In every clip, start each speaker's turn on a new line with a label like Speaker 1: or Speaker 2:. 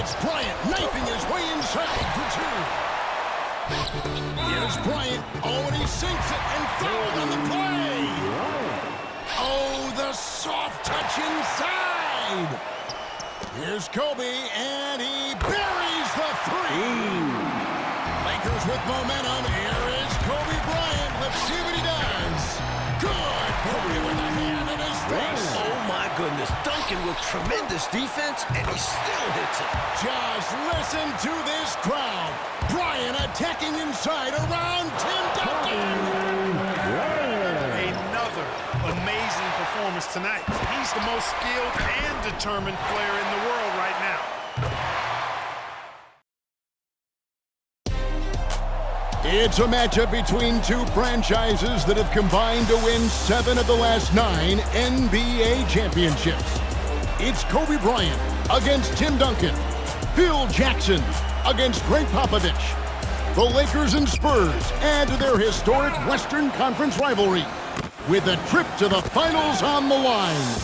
Speaker 1: It's Bryant knifing his way inside for two. Here's Bryant. Oh, and he sinks it and fouled on the play. Oh, the soft touch inside. Here's Kobe, and he buries the three. Lakers with momentum. Here is Kobe Bryant. Let's see what he does. Good. Kobe with a hand in his face.
Speaker 2: Oh, my goodness. Duncan with tremendous defense, and he still hits it.
Speaker 1: Just listen to this crowd. Bryant attacking inside around Tim Duncan.
Speaker 3: Another amazing performance tonight. He's the most skilled and determined player in the world right now.
Speaker 1: It's a matchup between two franchises that have combined to win 7 of the last 9 NBA championships. It's Kobe Bryant against Tim Duncan. Phil Jackson against Greg Popovich. The Lakers and Spurs add to their historic Western Conference rivalry with a trip to the finals on the line.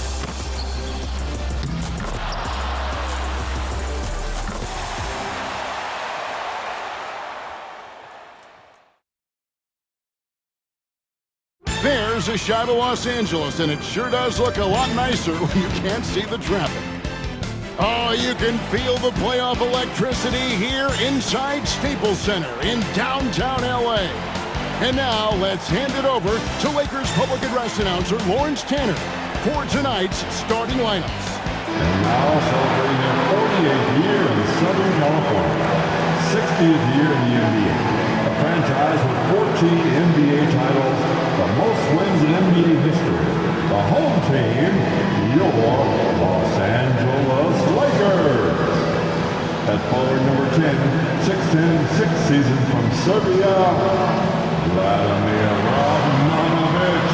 Speaker 1: There's a shot of Los Angeles, and it sure does look a lot nicer when you can't see the traffic. Oh, you can feel the playoff electricity here inside Staples Center in downtown L.A. And now let's hand it over to Lakers public address announcer Lawrence Tanner for tonight's starting lineups.
Speaker 4: And now celebrating their 48th year in Southern California, 60th year in the NBA. A franchise with 14 NBA titles, the most wins in NBA history. The home team, your Los Angeles Lakers. At forward number 10, 6'10", 6th season from Serbia, Vladimir Radmanovic.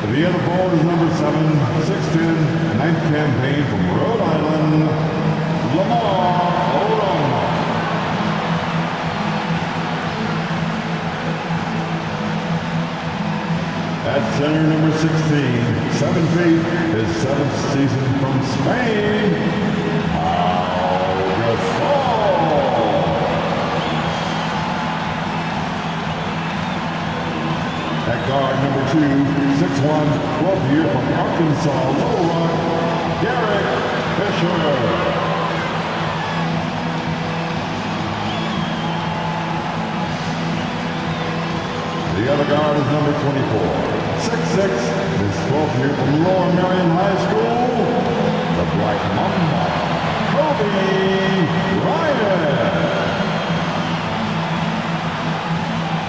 Speaker 4: The other forward is number 7, 6'10", 9th campaign from Rhode Island, Lamar Odom. At center, number 16, 7 feet, his 7th season from Spain, At guard, number 2, 6'1", 12th year from Arkansas, Little Rock, Derek Fisher. The other guard is number 24, 6'6", his 12th year from Lower Merion High School, the Black Mamba, Kobe Bryant.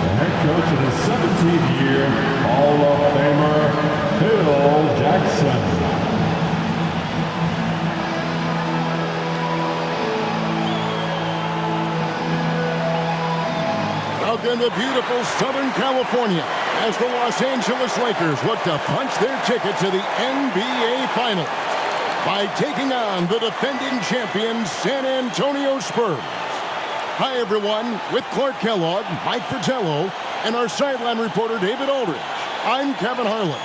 Speaker 4: The head coach in his 17th year, Hall of Famer Phil Jackson.
Speaker 1: Welcome to beautiful Southern California as the Los Angeles Lakers look to punch their ticket to the NBA Finals by taking on the defending champions San Antonio Spurs. Hi, everyone. With Clark Kellogg, Mike Fratello, and our sideline reporter, David Aldridge, I'm Kevin Harlan.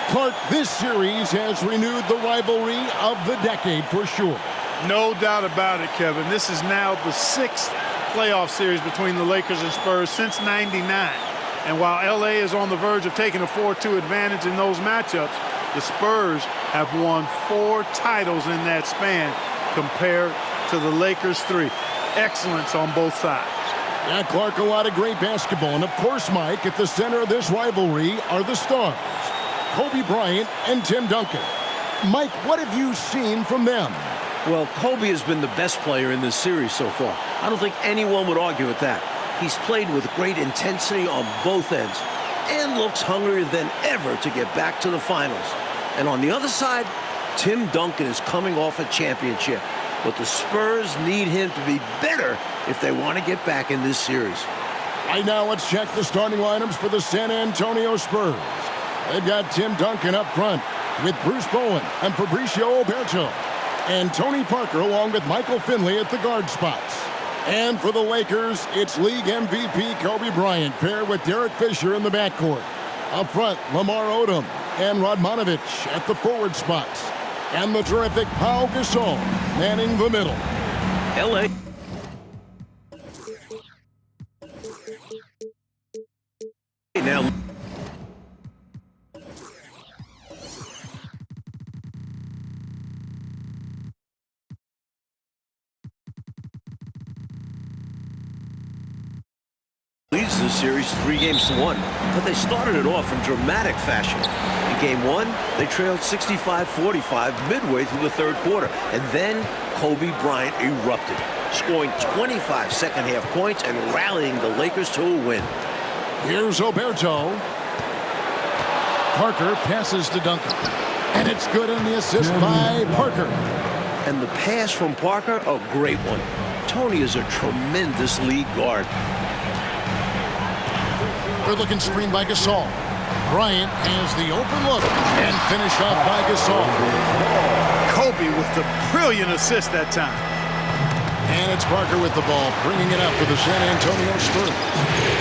Speaker 1: Clark, this series has renewed the rivalry of the decade for sure.
Speaker 3: No doubt about it, Kevin. This is now the 6th playoff series between the Lakers and Spurs since '99. And while LA is on the verge of taking a 4-2 advantage in those matchups, the Spurs have won 4 titles in that span compared to the Lakers' 3. Excellence on both sides.
Speaker 1: Yeah, Clark, a lot of great basketball. And of course, Mike, at the center of this rivalry are the stars, Kobe Bryant and Tim Duncan. Mike, what have you seen from them?
Speaker 2: Well, Kobe has been the best player in this series so far. I don't think anyone would argue with that. He's played with great intensity on both ends and looks hungrier than ever to get back to the finals. And on the other side, Tim Duncan is coming off a championship. But the Spurs need him to be better if they want to get back in this series.
Speaker 1: Right now, let's check the starting lineups for the San Antonio Spurs. They've got Tim Duncan up front with Bruce Bowen and Fabricio Oberto, and Tony Parker along with Michael Finley at the guard spots. And for the Lakers, it's league MVP Kobe Bryant paired with Derek Fisher in the backcourt. Up front, Lamar Odom, and Radmanovich at the forward spots. And the terrific Pau Gasol manning the middle.
Speaker 2: L.A. now leads the series 3-1, but they started it off in dramatic fashion. In Game 1, they trailed 65-45 midway through the third quarter, and then Kobe Bryant erupted, scoring 25 second-half points and rallying the Lakers to a win.
Speaker 1: Here's Oberto. Parker passes to Duncan, and it's good on the assist by Parker.
Speaker 2: And the pass from Parker, a great one. Tony is a tremendous lead guard.
Speaker 1: Good-looking screen by Gasol. Bryant has the open look and finished off by Gasol.
Speaker 3: Kobe with the brilliant assist that time.
Speaker 1: And it's Parker with the ball, bringing it up for the San Antonio Spurs.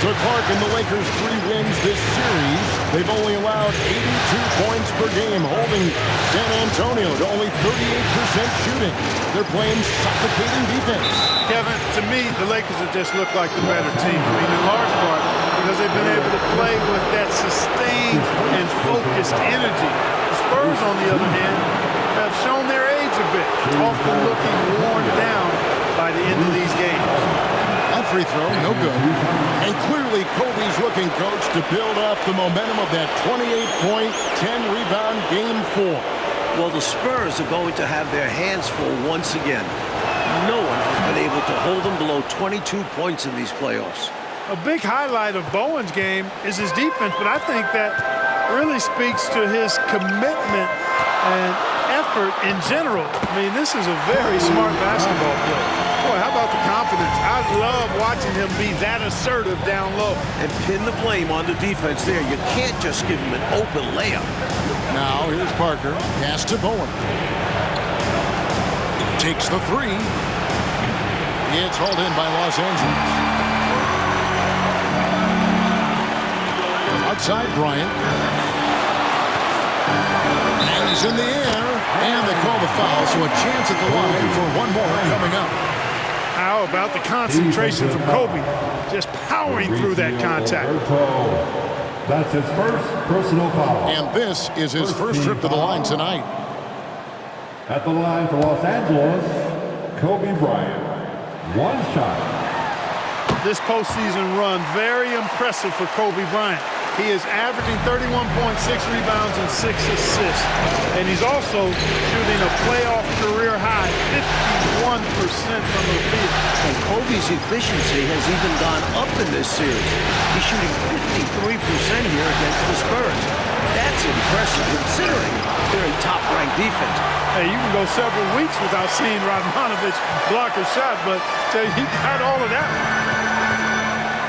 Speaker 1: So Clark and the Lakers 3 wins this series. They've only allowed 82 points per game, holding San Antonio to only 38% shooting. They're playing suffocating defense.
Speaker 3: Kevin, to me, the Lakers have just looked like the better team. I mean, in large part because they've been able to play with that sustained and focused energy. The Spurs, on the other hand, have shown their age a bit, often looking worn down by the end of these games.
Speaker 1: That free throw, no good. And clearly Kobe's looking, coach, to build off the momentum of that 28-point, 10-rebound Game 4.
Speaker 2: Well, the Spurs are going to have their hands full once again. No one has been able to hold them below 22 points in these playoffs.
Speaker 3: A big highlight of Bowen's game is his defense, but I think that really speaks to his commitment and effort in general. I mean, this is a very smart basketball player. Boy, how about the confidence? I love watching him be that assertive down low.
Speaker 2: And pin the blame on the defense there. You can't just give him an open layup.
Speaker 1: Now here's Parker. Pass to Bowen. Takes the three. It's hauled in by Los Angeles. Outside Bryant. And he's in the air. And they call the foul, so a chance at the line for one more coming up.
Speaker 3: How about the concentration from Kobe? Just powering through that contact.
Speaker 4: That's his first personal foul.
Speaker 1: And this is his first trip to the line tonight.
Speaker 4: At the line for Los Angeles, Kobe Bryant. One shot.
Speaker 3: This postseason run, very impressive for Kobe Bryant. He is averaging 31.6 rebounds and 6 assists. And he's also shooting a playoff career high, 51% from the field.
Speaker 2: And Kobe's efficiency has even gone up in this series. He's shooting 53% here against the Spurs. That's impressive considering they're in top-ranked defense.
Speaker 3: Hey, you can go several weeks without seeing Radmanovich block a shot, but tell you, he got all of that.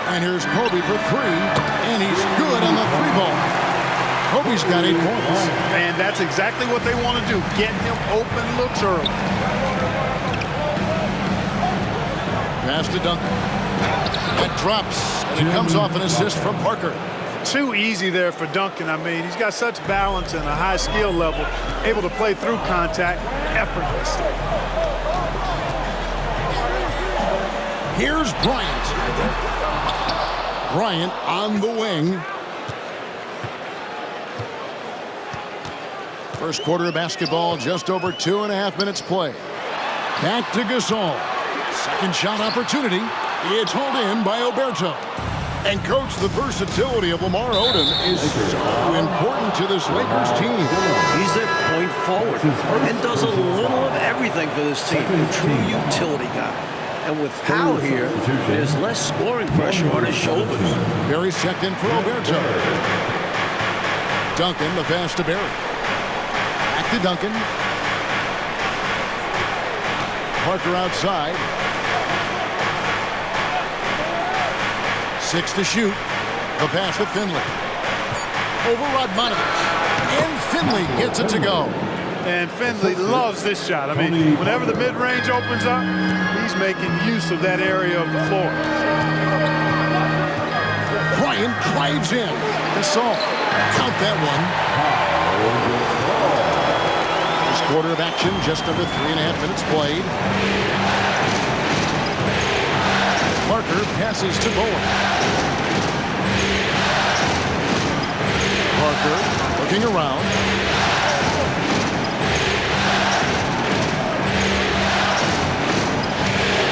Speaker 1: And here's Kobe for three, and he's good on the three ball. Kobe's got 8 points.
Speaker 3: And that's exactly what they want to do, get him open looks early.
Speaker 1: Pass to Duncan. That drops, and it comes off an assist from Parker.
Speaker 3: Too easy there for Duncan. I mean, he's got such balance and a high skill level, able to play through contact effortlessly.
Speaker 1: Here's Bryant. Bryant on the wing. First quarter of basketball, just over 2.5 minutes play. Back to Gasol. Second shot opportunity. It's hauled in by Oberto. And, Coach, the versatility of Lamar Odom is so important to this Lakers team.
Speaker 2: He's their point forward and does a little of everything for this team. A true utility guy. And with Powell here, there's less scoring pressure on his shoulders.
Speaker 1: Barry's checked in for Oberto. Duncan, the pass to Barry. Back to Duncan. Parker outside. 6 to shoot. The pass to Finley. Over Radmanovich. And Finley gets it to go.
Speaker 3: And Finley loves this shot. I mean, whenever the mid-range opens up, he's making use of that area of the floor.
Speaker 1: Bryant drives in. Gasol. Count that one. This quarter of action, just under 3.5 minutes played. Parker passes to Bowen. Parker looking around.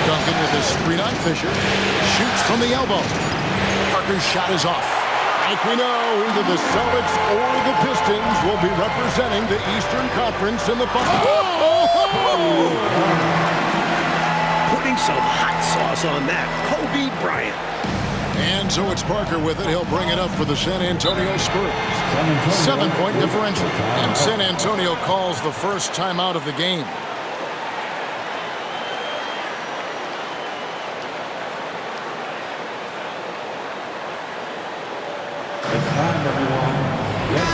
Speaker 1: Duncan with his screen on Fisher. Shoots from the elbow. Parker's shot is off. Like we know, either the Celtics or the Pistons will be representing the Eastern Conference in the final.
Speaker 2: Putting some hot sauce on that. Kobe Bryant.
Speaker 1: And so it's Parker with it. He'll bring it up for the San Antonio Spurs. 7-point differential. And San Antonio calls the first timeout of the game.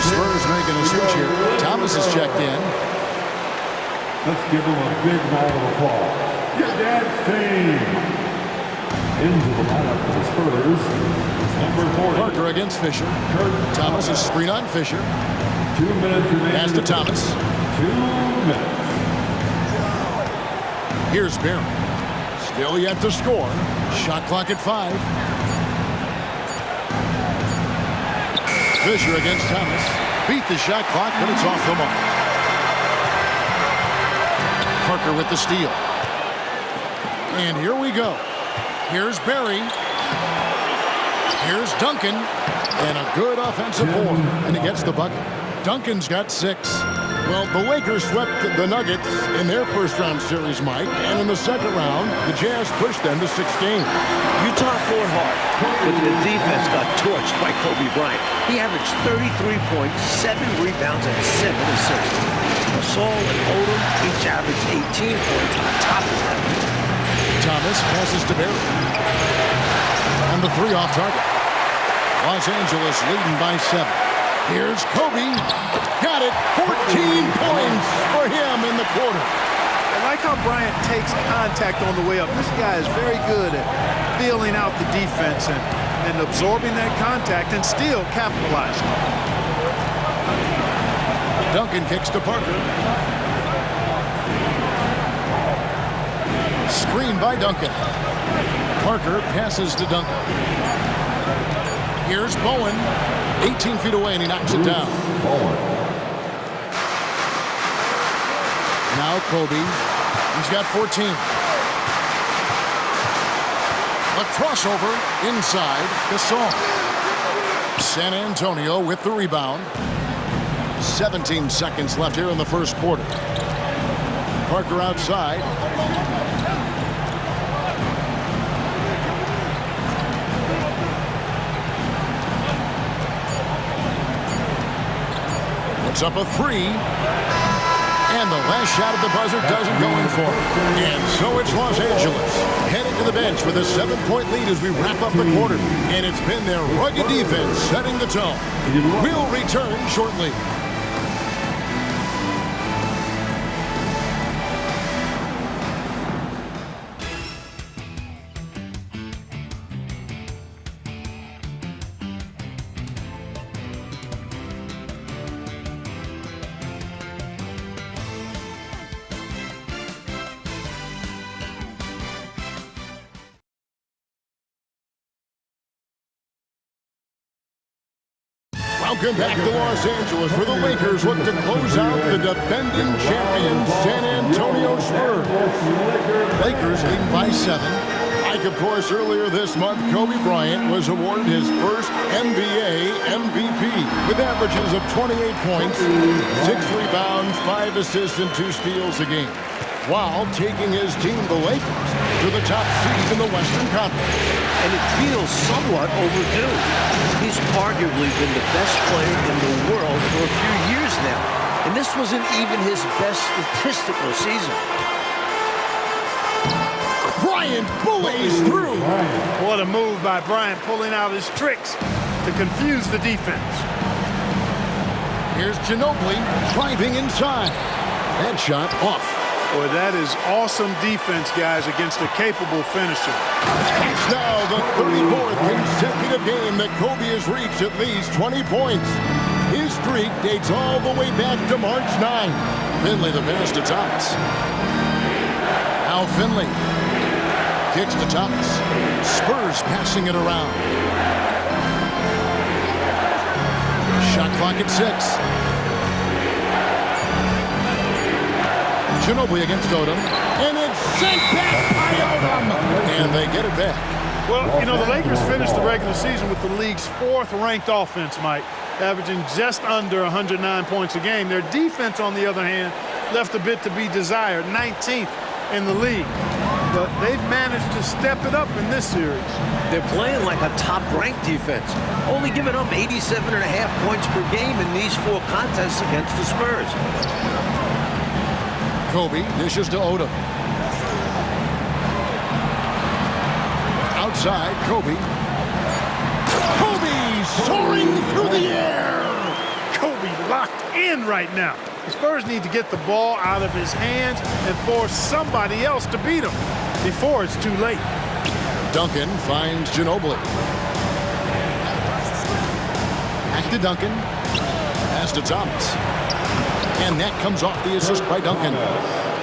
Speaker 1: Spurs making a switch here. Thomas is checked in.
Speaker 4: Let's give him a big round of applause. Your dad's team. Into the lineup for the Spurs. Number 40.
Speaker 1: Parker against Fisher. Thomas is screen on Fisher.
Speaker 4: 2 minutes remaining.
Speaker 1: Pass to Thomas.
Speaker 4: 2 minutes.
Speaker 1: Here's Barry. Still yet to score. Shot clock at 5. Fisher against Thomas. Beat the shot clock, but it's off the mark. Parker with the steal. And here we go. Here's Barry. Here's Duncan. And a good offensive board. And he gets the bucket. Duncan's got 6. Well, the Lakers swept the Nuggets in their first-round series, Mike. And in the second round, the Jazz pushed them to 16.
Speaker 2: Utah fought hard, but the defense got torched by Kobe Bryant. He averaged 33 points, 7 rebounds, and 7 assists. Gasol and Odom each averaged 18 points on top of that.
Speaker 1: Thomas passes to Barry. And the 3 off target. Los Angeles leading by 7. Here's Kobe. Got it. 14 points for him in the quarter.
Speaker 3: I like how Bryant takes contact on the way up. This guy is very good at feeling out the defense and absorbing that contact and still capitalizing.
Speaker 1: Duncan kicks to Parker. Screen by Duncan. Parker passes to Duncan. Here's Bowen. 18 feet away, and he knocks it down. Now Kobe. He's got 14. A crossover inside Gasol. San Antonio with the rebound. 17 seconds left here in the first quarter. Parker outside. Puts up a 3. And the last shot at the buzzer doesn't go in for it. And so it's Los Angeles heading to the bench with a 7-point lead as we wrap up the quarter. And it's been their rugged defense setting the tone. We'll return shortly. Welcome back to Los Angeles, where the Lakers look to close out the defending champions, San Antonio Spurs. Lakers leading by 7. Like, of course, earlier this month, Kobe Bryant was awarded his first NBA MVP with averages of 28 points, 6 rebounds, 5 assists, and 2 steals a game, while taking his team, the Lakers, to the top seed in the Western Conference.
Speaker 2: And it feels somewhat overdue. He's arguably been the best player in the world for a few years now. And this wasn't even his best statistical season.
Speaker 1: Bryant bullies through.
Speaker 3: What a move by Bryant, pulling out his tricks to confuse the defense.
Speaker 1: Here's Ginobili driving inside. That shot off.
Speaker 3: Boy, that is awesome defense, guys, against a capable finisher.
Speaker 1: It's now the 34th consecutive game that Kobe has reached at least 20 points. His streak dates all the way back to March 9. Finley the pass to Thomas. Now Finley kicks to Thomas. Spurs passing it around. Shot clock at 6. Ginobili against Odom. And it's sent back by Odom. And they get it back.
Speaker 3: Well, you know, the Lakers finished the regular season with the league's 4th-ranked offense, Mike, averaging just under 109 points a game. Their defense, on the other hand, left a bit to be desired, 19th in the league. But they've managed to step it up in this series.
Speaker 2: They're playing like a top-ranked defense, only giving up 87.5 points per game in these 4 contests against the Spurs.
Speaker 1: Kobe dishes to Odom. Outside, Kobe. Kobe soaring through the air.
Speaker 3: Kobe locked in right now. The Spurs need to get the ball out of his hands and force somebody else to beat him before it's too late.
Speaker 1: Duncan finds Ginobili. Back to Duncan. Pass to Thomas. And that comes off the assist by Duncan.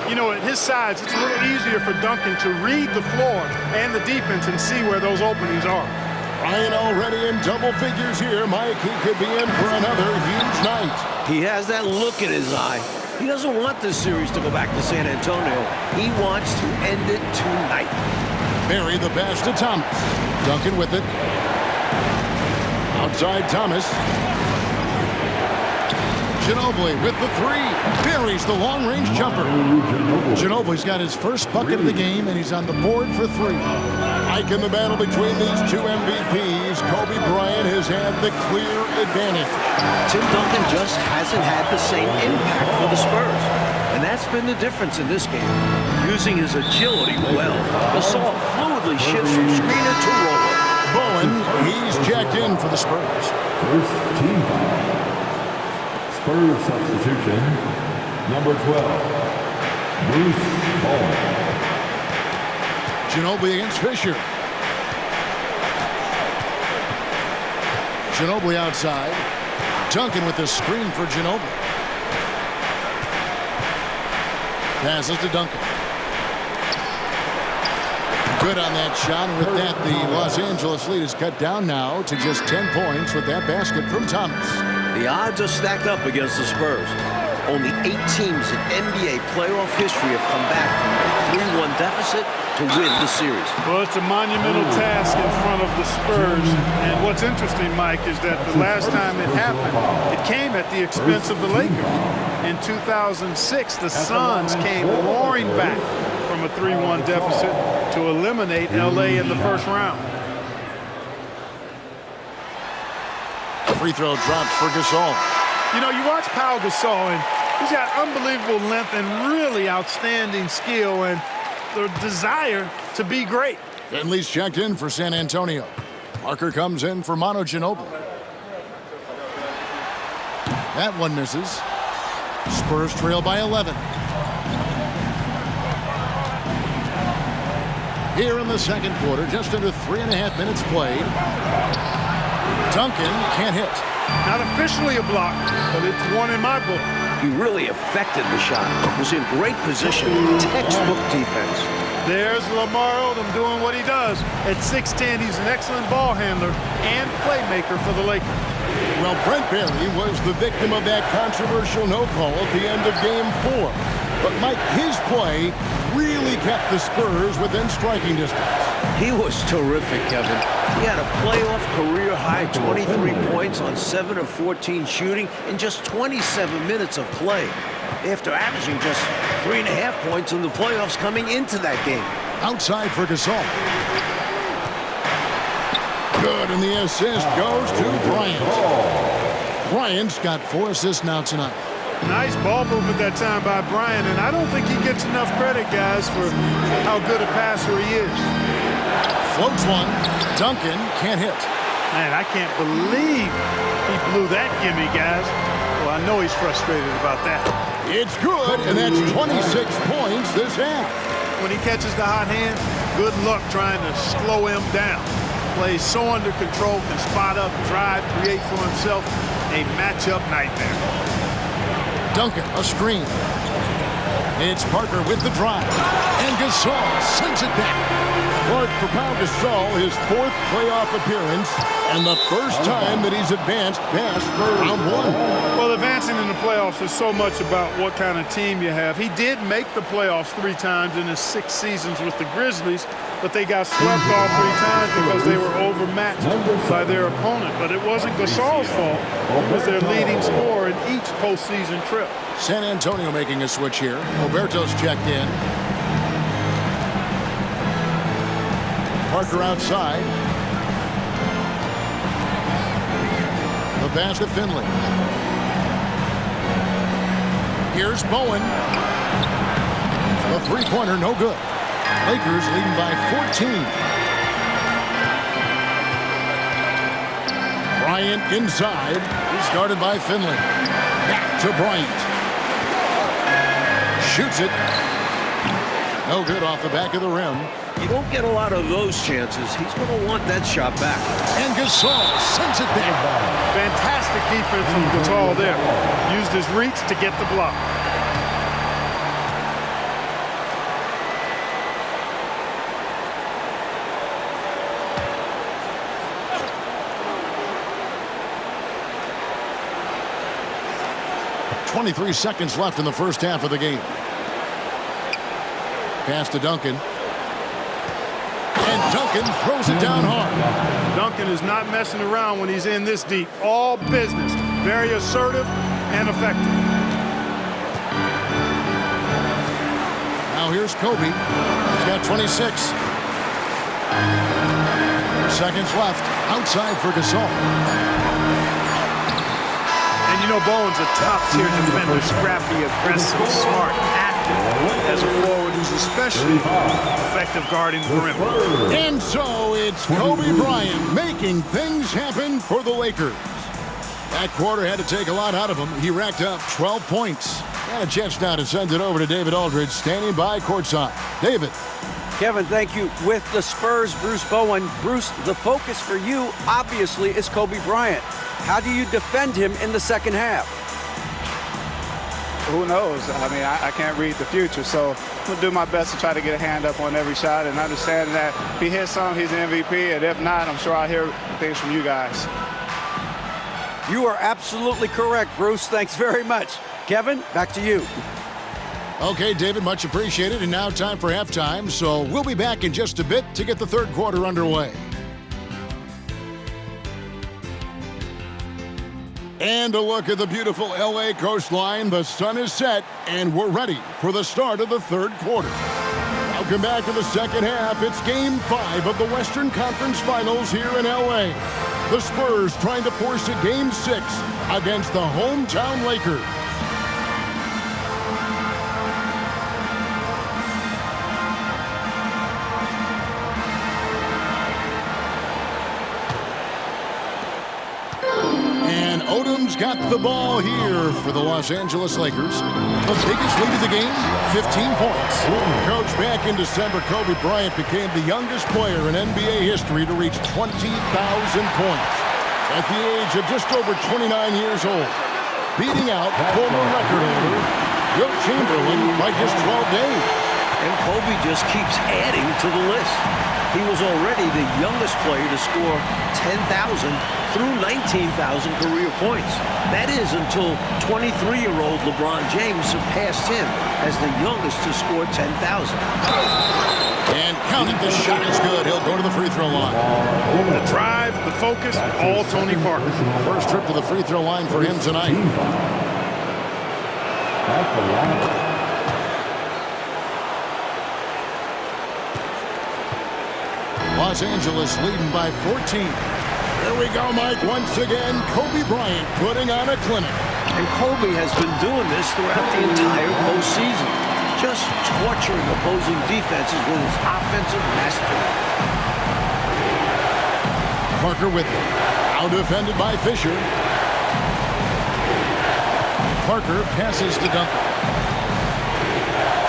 Speaker 3: You know, at his size, it's a little easier for Duncan to read the floor and the defense and see where those openings are.
Speaker 1: Ryan already in double figures here, Mike. He could be in for another huge night.
Speaker 2: He has that look in his eye. He doesn't want this series to go back to San Antonio. He wants to end it tonight.
Speaker 1: Barry the pass to Thomas. Duncan with it. Outside Thomas. Ginobili with the 3. Buries the long-range jumper. Ginobili's got his first bucket of the game, and he's on the board for 3. Like in the battle between these 2 MVPs, Kobe Bryant has had the clear advantage.
Speaker 2: Tim Duncan just hasn't had the same impact for the Spurs, and that's been the difference in this game. Using his agility well, Gasol fluidly shifts from screener to roller.
Speaker 1: Bowen, he's checked in for the Spurs.
Speaker 4: First team foul. Spurs substitution, number 12, Bruce Bowen.
Speaker 1: Ginobili against Fisher. Ginobili outside. Duncan with the screen for Ginobili. Passes to Duncan. Good on that shot. And with that, the Los Angeles lead is cut down now to just 10 points with that basket from Thomas.
Speaker 2: The odds are stacked up against the Spurs. Only 8 teams in NBA playoff history have come back from a 3-1 deficit to win the series.
Speaker 3: Well, it's a monumental task in front of the Spurs. And what's interesting, Mike, is that the last time it happened, it came at the expense of the Lakers. In 2006, the Suns came roaring back from a 3-1 deficit to eliminate LA in the first round.
Speaker 1: Free throw drops for Gasol.
Speaker 3: You know, you watch Pau Gasol, and he's got unbelievable length and really outstanding skill and the desire to be great.
Speaker 1: Finley's checked in for San Antonio. Parker comes in for Manu Ginobili. That one misses. Spurs trail by 11. Here in the second quarter, just under 3.5 minutes played. Duncan can't hit.
Speaker 3: Not officially a block, but it's one in my book.
Speaker 2: He really affected the shot. Was in great position. Textbook defense.
Speaker 3: There's Lamar Odom doing what he does. At 6'10", he's an excellent ball handler and playmaker for the Lakers.
Speaker 1: Well, Brent Barry was the victim of that controversial no call at the end of Game 4. But, Mike, his play really kept the Spurs within striking distance.
Speaker 2: He was terrific, Kevin. He had a playoff career-high 23 points on 7 of 14 shooting in just 27 minutes of play, after averaging just 3.5 points in the playoffs coming into that game.
Speaker 1: Outside for Gasol. Good, and the assist goes to Bryant. Bryant's got 4 assists now tonight.
Speaker 3: Nice ball movement that time by Bryant, and I don't think he gets enough credit, guys, for how good a passer he is.
Speaker 1: Floats one. Duncan can't hit.
Speaker 3: Man, I can't believe he blew that gimme, guys. Well, I know he's frustrated about that.
Speaker 1: It's good, and that's 26 points this half.
Speaker 3: When he catches the hot hand, good luck trying to slow him down. Plays so under control, can spot up, drive, create for himself. a matchup nightmare.
Speaker 1: Duncan, a screen. It's Parker with the drive. And Gasol sends it back. Clark, for Pau Gasol, his 4th playoff appearance and the first time that he's advanced past round 1.
Speaker 3: Well, advancing in the playoffs is so much about what kind of team you have. He did make the playoffs 3 times in his 6 seasons with the Grizzlies, but they got swept all 3 times because they were overmatched by their opponent. But it wasn't Gasol's fault. He was their leading scorer in each postseason trip.
Speaker 1: San Antonio making a switch here. Roberto's checked in. Parker outside. The pass to Finley. Here's Bowen. The three-pointer, no good. Lakers leading by 14. Bryant inside. He's guarded by Finley. Back to Bryant. Shoots it. No good off the back of the rim.
Speaker 2: You don't get a lot of those chances. He's going to want that shot back.
Speaker 1: And Gasol sends it back.
Speaker 3: Fantastic defense from Gasol there. Used his reach to get the block.
Speaker 1: .23 seconds left in the first half of the game. Pass to Duncan. And Duncan throws it down hard.
Speaker 3: Duncan is not messing around when he's in this deep. All business. Very assertive and effective.
Speaker 1: Now here's Kobe. He's got 26. 4 seconds left. Outside for Gasol.
Speaker 3: And you know Bowen's a top-tier defender. Scrappy, aggressive, smart, active. As a forward who's especially effective guarding the perimeter.
Speaker 1: And so it's Kobe Bryant making things happen for the Lakers. That quarter had to take a lot out of him. He racked up 12 points. And a chance now to send it over to David Aldridge, standing by courtside. David.
Speaker 5: Kevin, thank you. With the Spurs, Bruce Bowen. Bruce, the focus for you, obviously, is Kobe Bryant. How do you defend him in the second half?
Speaker 6: Who knows? I mean, I can't read the future, so I'm going to do my best to try to get a hand up on every shot and understand that if he hits some, he's an MVP, and if not, I'm sure I'll hear things from you guys.
Speaker 5: You are absolutely correct, Bruce. Thanks very much. Kevin, back to you.
Speaker 1: Okay, David, much appreciated. And now time for halftime, so we'll be back in just a bit to get the third quarter underway. And a look at the beautiful LA coastline. The sun is set, and we're ready for the start of the third quarter. Welcome back to the second half. It's Game 5 of the Western Conference Finals here in LA. The Spurs trying to force a Game 6 against the hometown Lakers. Odom's got the ball here for the Los Angeles Lakers. The biggest lead of the game, 15 points. Coach, back in December, Kobe Bryant became the youngest player in NBA history to reach 20,000 points at the age of just over 29 years old, beating out former record holder Wilt Chamberlain by just 12 days.
Speaker 2: And Kobe just keeps adding to the list. He was already the youngest player to score 10,000 through 19,000 career points. That is until 23-year-old LeBron James surpassed him as the youngest to score 10,000.
Speaker 1: And counting, the shot is good. He'll go to the free throw line.
Speaker 3: The drive, the focus, all Tony Parker.
Speaker 1: First trip to the free throw line for him tonight. Los Angeles leading by 14. There we go, Mike. Once again, Kobe Bryant putting on a clinic.
Speaker 2: And Kobe has been doing this throughout the entire postseason, just torturing opposing defenses with his offensive mastery.
Speaker 1: Parker with it. Now defended by Fisher. Parker passes to Duncan.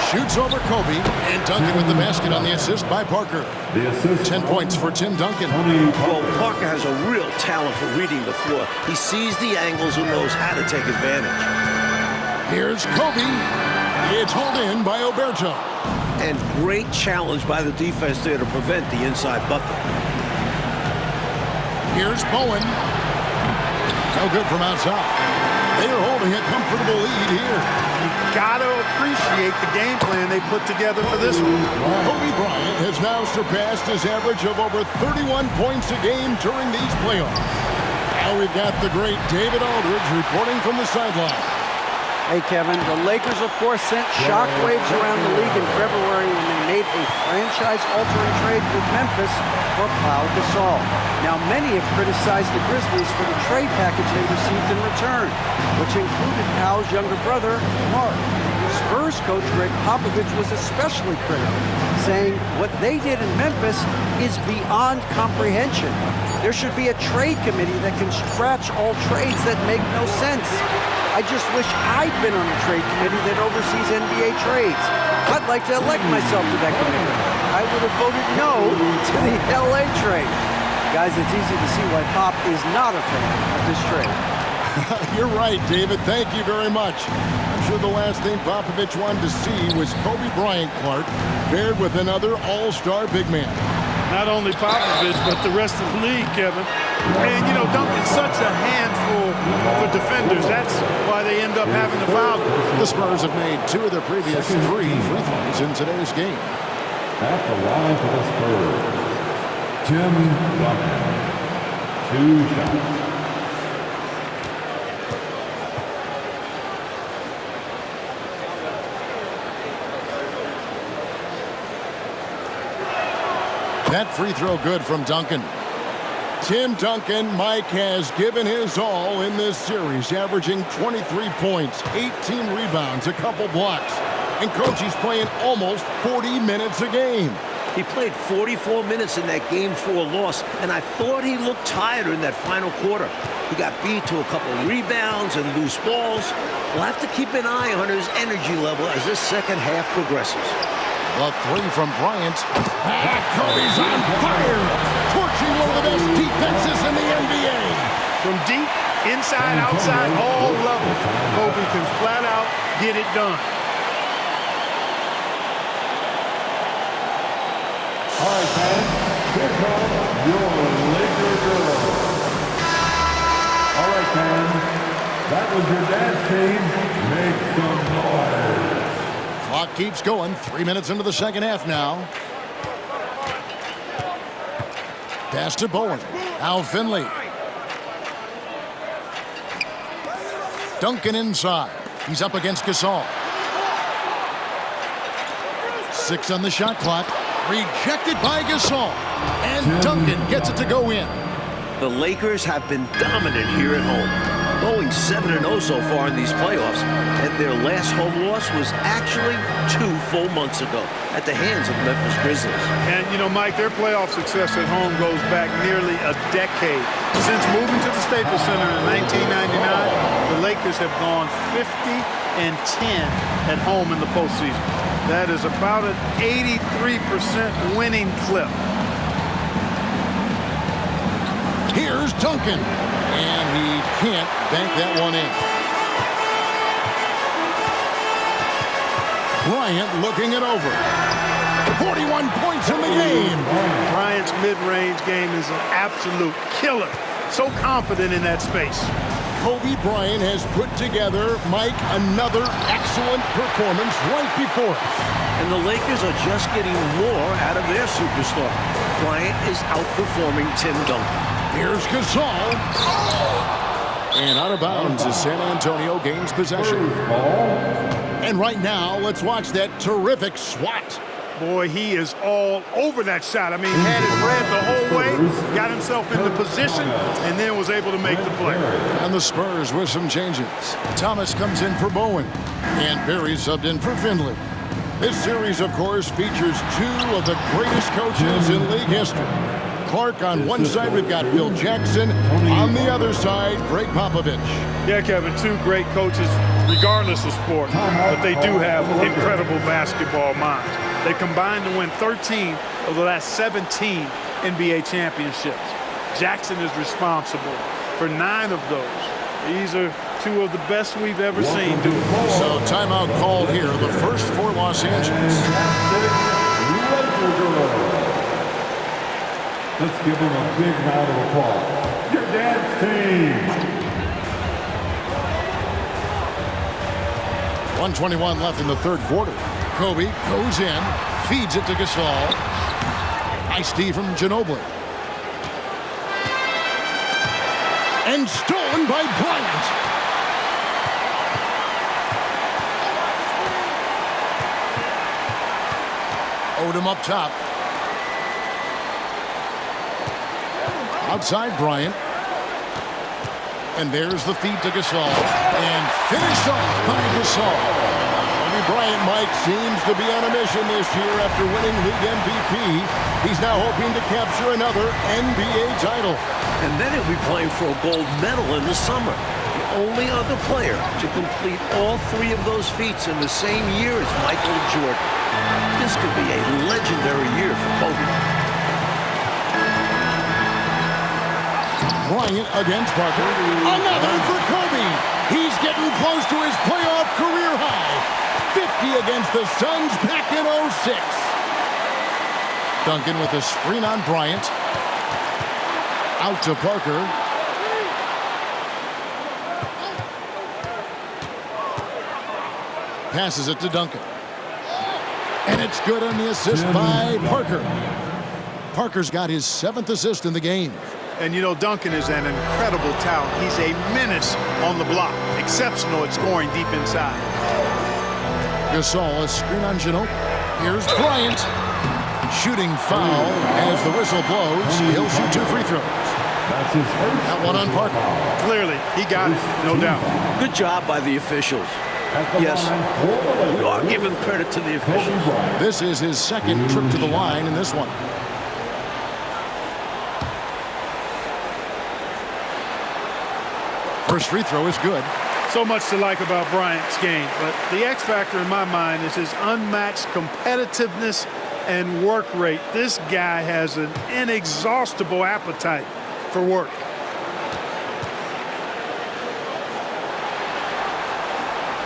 Speaker 1: Shoots over Kobe, and Duncan with the basket on the assist by Parker.
Speaker 4: The assist.
Speaker 1: 10 points for Tim Duncan.
Speaker 2: Well, Parker has a real talent for reading the floor. He sees the angles and knows how to take advantage.
Speaker 1: Here's Kobe. It's hauled in by Oberto.
Speaker 2: And great challenge by the defense there to prevent the inside bucket.
Speaker 1: Here's Bowen. No good from outside. They are holding a comfortable lead here.
Speaker 3: You got to appreciate the game plan they put together for this one.
Speaker 1: Kobe Bryant has now surpassed his average of over 31 points a game during these playoffs. Now we've got the great David Aldridge reporting from the sideline.
Speaker 5: Hey, Kevin, the Lakers, of course, sent shockwaves around the league in February when they made a franchise-altering trade with Memphis for Pau Gasol. Now, many have criticized the Grizzlies for the trade package they received in return, which included Pau's younger brother, Mark. Spurs coach Greg Popovich was especially critical, saying what they did in Memphis is beyond comprehension. There should be a trade committee that can scratch all trades that make no sense. I just wish I'd been on a trade committee that oversees NBA trades. I'd like to elect myself to that committee. I would have voted no to the LA trade. Guys, it's easy to see why Pop is not a fan of this trade.
Speaker 1: You're right, David. Thank you very much. I'm sure the last thing Popovich wanted to see was Kobe Bryant, Clark, paired with another all-star big man.
Speaker 3: Not only Popovich, but the rest of the league, Kevin. And, you know, Duncan's such a handful for defenders. That's why they end up having to foul them.
Speaker 1: The Spurs have made 2 of their previous 3 free throws in today's game.
Speaker 4: At the line for the Spurs, Tim Duncan. 2 shots.
Speaker 1: That free throw good from Duncan. Tim Duncan, Mike, has given his all in this series, averaging 23 points, 18 rebounds, a couple blocks. And coach, he's playing almost 40 minutes a game.
Speaker 2: He played 44 minutes in that Game 4 loss, and I thought he looked tired in that final quarter. He got beat to a couple rebounds and loose balls. We'll have to keep an eye on his energy level as this second half progresses.
Speaker 1: The 3 from Bryant. Kobe's on fire, torching one of the best defenses in the NBA.
Speaker 3: From deep, inside, outside, all levels, Kobe can flat out get it done.
Speaker 4: All right, fans, here comes your Laker girls. All right, fans, that was your dance team. Make some noise.
Speaker 1: Clock keeps going. 3 minutes into the second half now. Pass to Bowen. Now Finley. Duncan inside. He's up against Gasol. 6 on the shot clock. Rejected by Gasol. And Duncan gets it to go in.
Speaker 2: The Lakers have been dominant here at home, going 7-0 so far in these playoffs, and their last home loss was actually 2 full months ago at the hands of Memphis Grizzlies.
Speaker 3: And, you know, Mike, their playoff success at home goes back nearly a decade. Since moving to the Staples Center in 1999, the Lakers have gone 50-10 at home in the postseason. That is about an 83% winning clip.
Speaker 1: Here's Duncan. And he can't bank that one in. Bryant looking it over. 41 points in the game.
Speaker 3: Bryant's mid-range game is an absolute killer. So confident in that space.
Speaker 1: Kobe Bryant has put together, Mike, another excellent performance right before us.
Speaker 2: And the Lakers are just getting more out of their superstar. Bryant is outperforming Tim Duncan.
Speaker 1: Here's Gasol. And out of bounds as San Antonio gains possession. And right now, let's watch that terrific swat.
Speaker 3: Boy, he is all over that shot. I mean, he had it read the whole way, got himself in the position, and then was able to make the play.
Speaker 1: And the Spurs with some changes. Thomas comes in for Bowen. And Barry subbed in for Finley. This series, of course, features 2 of the greatest coaches in league history. Clark on one side, we've got Phil Jackson. On the other side, Greg Popovich.
Speaker 3: Yeah, Kevin, 2 great coaches. regardless of sport, but they do have incredible basketball minds. They combined to win 13 of the last 17 NBA championships. Jackson is responsible for 9 of those. These are 2 of the best we've ever seen do it.
Speaker 1: So timeout called here, the first for Los Angeles.
Speaker 4: Let's give them a big round of applause. Your dance team.
Speaker 1: 1:21 left in the third quarter. Kobe goes in, feeds it to Gasol. Nice D from Ginobili. And stolen by Bryant. Odom up top. Outside Bryant. And there's the feed to Gasol. And finished off by Gasol. Kobe Bryant, Mike, seems to be on a mission this year after winning league MVP. He's now hoping to capture another NBA title.
Speaker 2: And then he'll be playing for a gold medal in the summer. The only other player to complete all 3 of those feats in the same year as Michael Jordan. This could be a legendary year for Kobe.
Speaker 1: Bryant against Parker. Another for Kobe. He's getting close to his playoff career high. 50 against the Suns back in 06. Duncan with a screen on Bryant. Out to Parker. Passes it to Duncan. And it's good on the assist by Parker. Parker's got his 7th assist in the game.
Speaker 3: And you know, Duncan is an incredible talent. He's a menace on the block. Exceptional at scoring deep inside.
Speaker 1: Gasol, a screen on Ginobili. Here's Bryant. Shooting foul as the whistle blows. He'll shoot 2 free throws.
Speaker 4: That's his first.
Speaker 1: That one on Parker.
Speaker 3: Clearly, he got it, no doubt.
Speaker 2: Good job by the officials. Yes, we are giving credit to the officials.
Speaker 1: This is his 2nd trip to the line in this one. First free throw is good.
Speaker 3: So much to like about Bryant's game, but the X factor in my mind is his unmatched competitiveness and work rate. This guy has an inexhaustible appetite for work.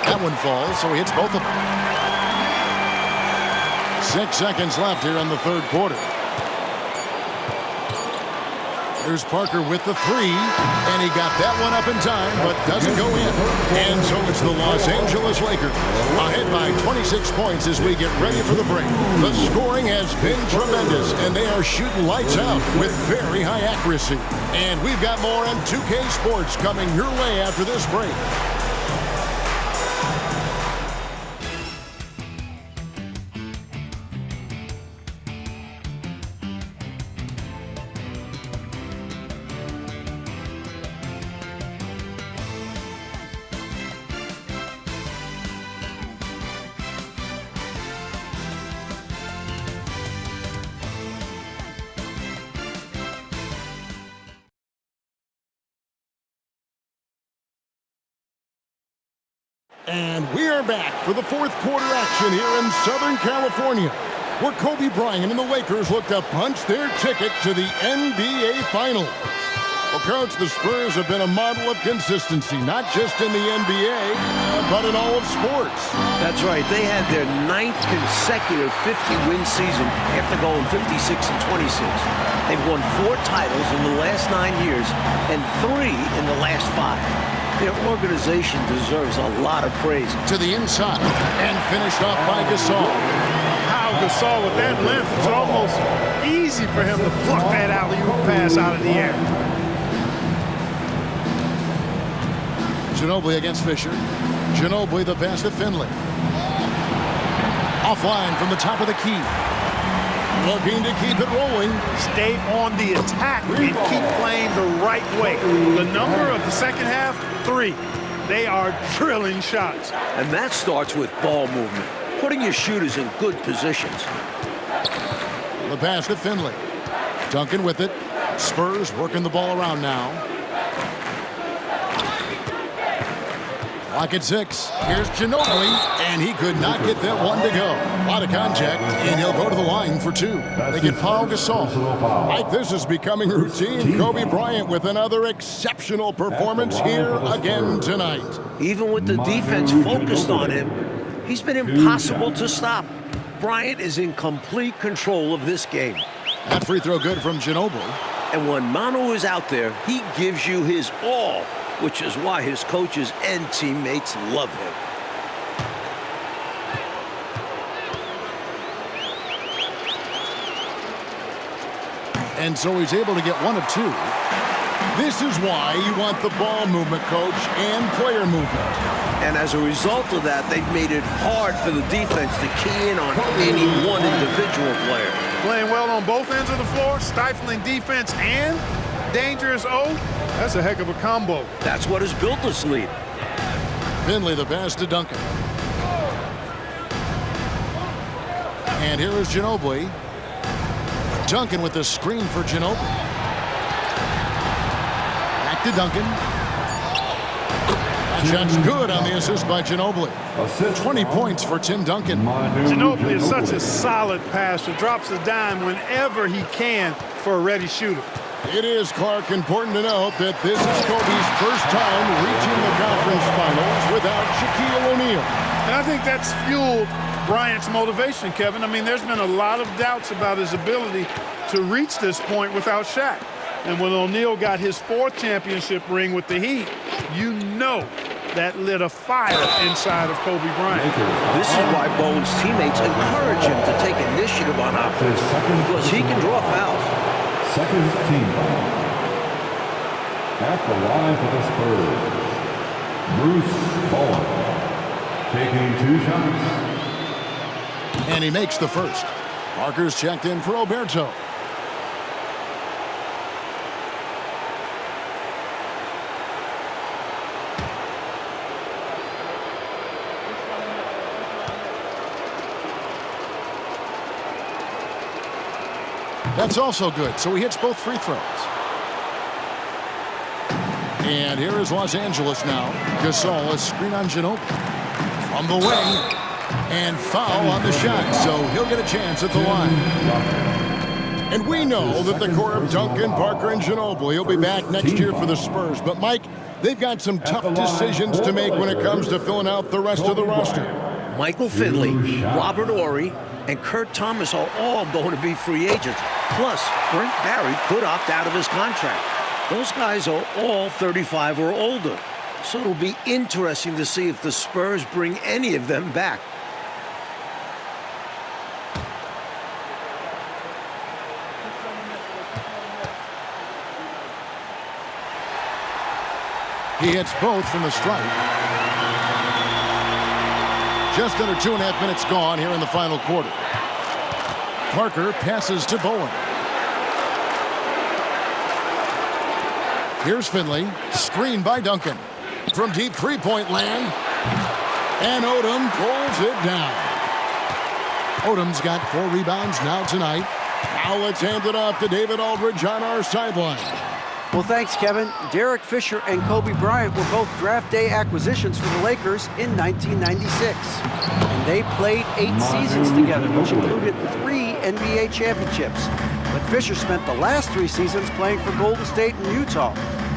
Speaker 1: That one falls, so he hits both of them. 6 seconds left here in the third quarter. There's Parker with the 3, and he got that one up in time, but doesn't go in. And so it's the Los Angeles Lakers ahead by 26 points as we get ready for the break. The scoring has been tremendous, and they are shooting lights out with very high accuracy. And we've got more on 2K Sports coming your way after this break. And we are back for the fourth quarter action here in Southern California, where Kobe Bryant and the Lakers look to punch their ticket to the NBA Finals. Well, Coach, the Spurs have been a model of consistency, not just in the NBA, but in all of sports.
Speaker 2: That's right. They had their 9th consecutive 50-win season after going 56-26. They've won 4 titles in the last 9 years and 3 in the last 5. Their organization deserves a lot of praise.
Speaker 1: To the inside and finished off by Gasol.
Speaker 3: How Gasol with that length, it's almost easy for him to pluck that alley-oop pass out of the air.
Speaker 1: Ginobili against Fisher. Ginobili the pass to Finley. Offline from the top of the key. Looking to keep it rolling.
Speaker 3: Stay on the attack and keep playing the right way. The number of the second half, 3. They are drilling shots.
Speaker 2: And that starts with ball movement, putting your shooters in good positions.
Speaker 1: The pass to Finley. Duncan with it. Spurs working the ball around now. Clock at 6. Here's Ginobili, and he could not get that one to go. A lot of contact, and he'll go to the line for 2. They get Paul Gasol. Like this is becoming routine. Kobe Bryant with another exceptional performance here again tonight.
Speaker 2: Even with the defense focused on him, he's been impossible to stop. Bryant is in complete control of this game.
Speaker 1: That free throw good from Ginobili.
Speaker 2: And when Manu is out there, he gives you his all, which is why his coaches and teammates love him.
Speaker 1: And so he's able to get 1 of 2. This is why you want the ball movement, coach, and player movement.
Speaker 2: And as a result of that, they've made it hard for the defense to key in on any one individual player.
Speaker 3: Playing well on both ends of the floor, stifling defense and dangerous O. That's a heck of a combo.
Speaker 2: That's what has built this lead.
Speaker 1: Finley the pass to Duncan. And here is Ginobili. Duncan with the screen for Ginobili. Back to Duncan. That shot's good on the assist by Ginobili. 20 points for Tim Duncan.
Speaker 3: Ginobili is such a solid passer. Drops a dime whenever he can for a ready shooter.
Speaker 1: It is, Clark, important to note that this is Kobe's first time reaching the conference finals without Shaquille O'Neal.
Speaker 3: And I think that's fueled Bryant's motivation, Kevin. I mean, there's been a lot of doubts about his ability to reach this point without Shaq. And when O'Neal got his 4th championship ring with the Heat, you know that lit a fire inside of Kobe Bryant.
Speaker 2: This is why Bowen's teammates encourage him to take initiative on offense, because he can draw fouls.
Speaker 4: Second team foul. At the line for the Spurs, Bruce Bowen, taking 2 shots.
Speaker 1: And he makes the first. Parker's checked in for Alberto. That's also good, so he hits both free throws. And here is Los Angeles now. Gasol, a screen on Ginobili. From the wing. And foul on the shot, so he'll get a chance at the line. And we know that the core of Duncan, Parker, and Ginobili will be back next year for the Spurs. But, Mike, they've got some tough decisions to make when it comes to filling out the rest of the roster.
Speaker 2: Michael Finley, Robert Horry, and Kurt Thomas are all going to be free agents. Plus, Brent Barry could opt out of his contract. Those guys are all 35 or older. So it'll be interesting to see if the Spurs bring any of them back.
Speaker 1: He hits both from the stripe. Just under 2.5 minutes gone here in the final quarter. Parker passes to Bowen. Here's Finley, screened by Duncan. From deep three-point land, and Odom pulls it down. Odom's got 4 rebounds now tonight. Now let's hand it off to David Aldridge on our sideline.
Speaker 5: Well, thanks, Kevin. Derek Fisher and Kobe Bryant were both draft day acquisitions for the Lakers in 1996. And they played 8 seasons together, which included 3 NBA championships. But Fisher spent the last 3 seasons playing for Golden State and Utah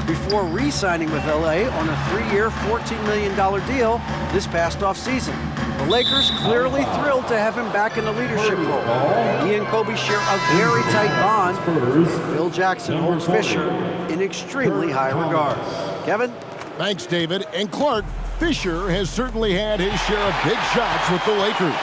Speaker 5: before re-signing with LA on a 3-year, $14 million deal this past offseason. The Lakers clearly thrilled to have him back in the leadership role. He and Kobe share a very tight bond. Phil Jackson holds Fisher in extremely high regard. Kevin?
Speaker 1: Thanks, David. And Clark, Fisher has certainly had his share of big shots with the Lakers.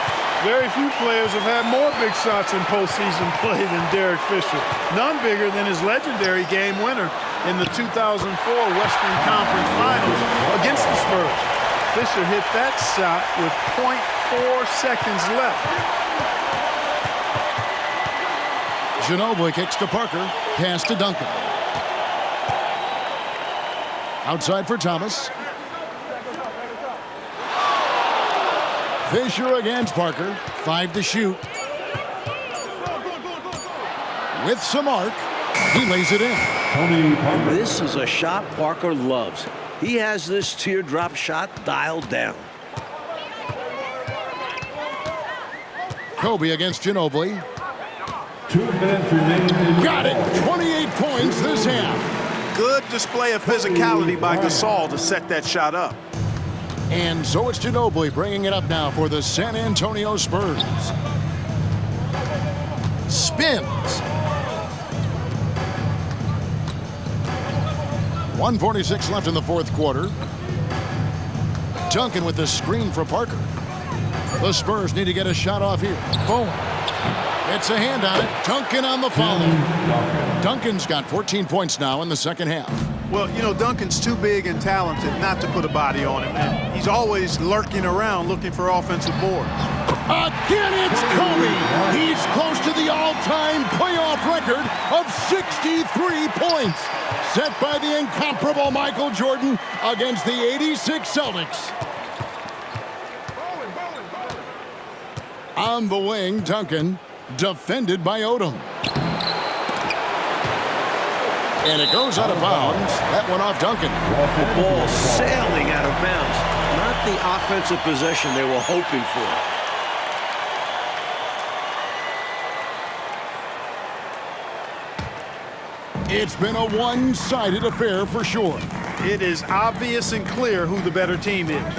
Speaker 3: Very few players have had more big shots in postseason play than Derek Fisher. None bigger than his legendary game winner in the 2004 Western Conference Finals against the Spurs. Fisher hit that shot with 0.4 seconds left.
Speaker 1: Ginobili kicks to Parker. Pass to Duncan. Outside for Thomas. Fisher against Parker. 5 to shoot. With some arc, he lays it in.
Speaker 2: This is a shot Parker loves. He has this teardrop shot dialed down.
Speaker 1: Kobe against Ginobili.
Speaker 4: 2 minutes remaining.
Speaker 1: Got it. 28 points this half.
Speaker 7: Good display of physicality by Gasol to set that shot up.
Speaker 1: And so it's Ginobili bringing it up now for the San Antonio Spurs. Spins. 1:46 left in the fourth quarter. Duncan with the screen for Parker. The Spurs need to get a shot off here. Bowen. It's a hand on it. Duncan on the follow. Duncan's got 14 points now in the second half.
Speaker 7: Well, you know, Duncan's too big and talented not to put a body on him. And he's always lurking around looking for offensive boards.
Speaker 1: Again, it's Kobe. He's close to the all-time playoff record of 63 points, set by the incomparable Michael Jordan against the '86 Celtics. On the wing, Duncan, defended by Odom. And it goes out of bounds. That one off Duncan.
Speaker 2: The ball sailing out of bounds. Not the offensive possession they were hoping for.
Speaker 1: It's been a one-sided affair for sure.
Speaker 7: It is obvious and clear who the better team is.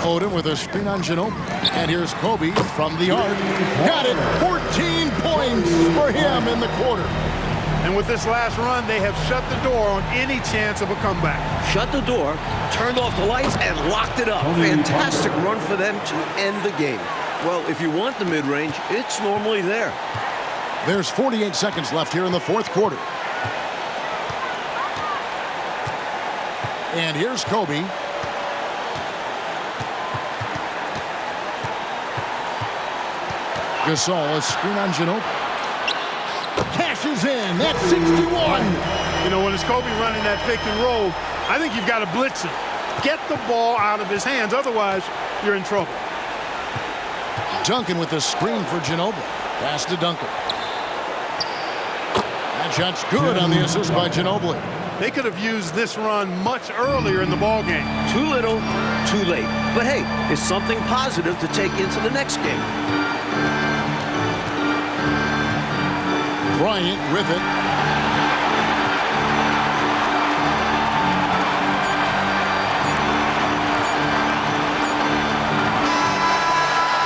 Speaker 1: Odom with a screen on Ginobili. And here's Kobe from the arc. Got it. 14 points for him in the quarter.
Speaker 3: And with this last run, they have shut the door on any chance of a comeback.
Speaker 2: Shut the door, turned off the lights, and locked it up. Fantastic run for them to end the game. Well, if you want the mid-range, it's normally there.
Speaker 1: There's 48 seconds left here in the fourth quarter. And here's Kobe. Gasol, a screen on Ginobili. Cashes in. That's 61.
Speaker 3: You know, when it's Kobe running that pick and roll, I think you've got to blitz him. Get the ball out of his hands. Otherwise, you're in trouble.
Speaker 1: Duncan with the screen for Ginobili. Pass to Duncan. That shot's good on the assist by Ginobili.
Speaker 3: They could have used this run much earlier in the ballgame.
Speaker 2: Too little, too late. But hey, it's something positive to take into the next game.
Speaker 1: Bryant with it.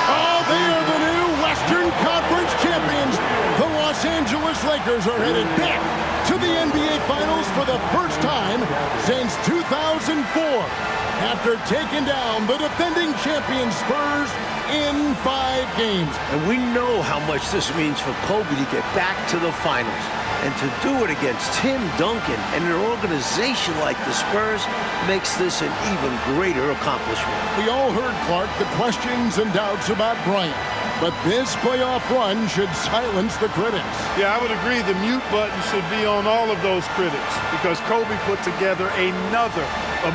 Speaker 1: Oh, they are the new Western Conference champions. The Los Angeles Lakers are headed back to the NBA Finals for the first time since 2004. After taking down the defending champion Spurs in 5 games.
Speaker 2: And we know how much this means for Kobe to get back to the finals. And to do it against Tim Duncan and an organization like the Spurs makes this an even greater accomplishment.
Speaker 1: We all heard, Clark, the questions and doubts about Bryant. But this playoff run should silence the critics.
Speaker 3: Yeah, I would agree the mute button should be on all of those critics because Kobe put together another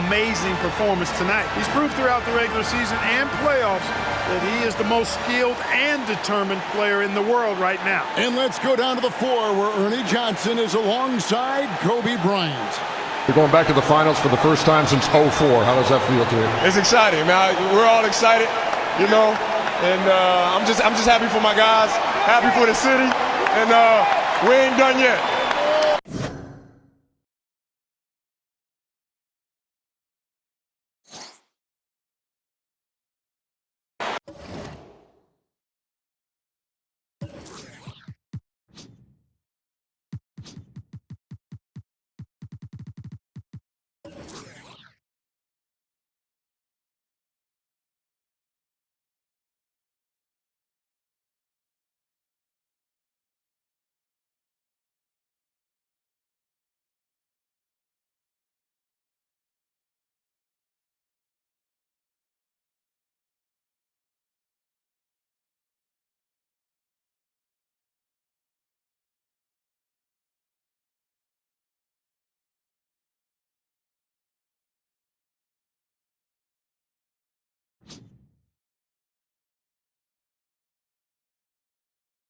Speaker 3: amazing performance tonight. He's proved throughout the regular season and playoffs that he is the most skilled and determined player in the world right now.
Speaker 1: And let's go down to the floor where Ernie Johnson is alongside Kobe Bryant.
Speaker 8: We're going back to the finals for the first time since '04. How does that feel to you?
Speaker 9: It's exciting, man. We're all excited, you know, and I'm just happy for my guys, happy for the city, and we ain't done yet.